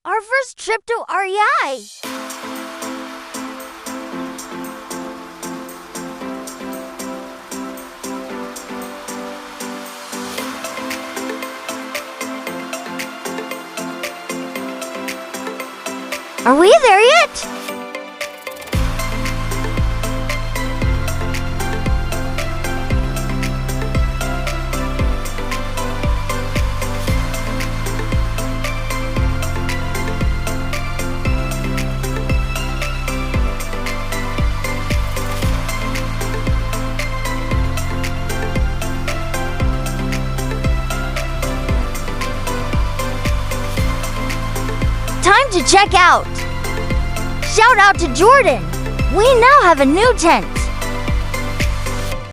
Our first trip to REI. Are we there yet? Time to check out. Shout out to Jordan. We now have a new tent.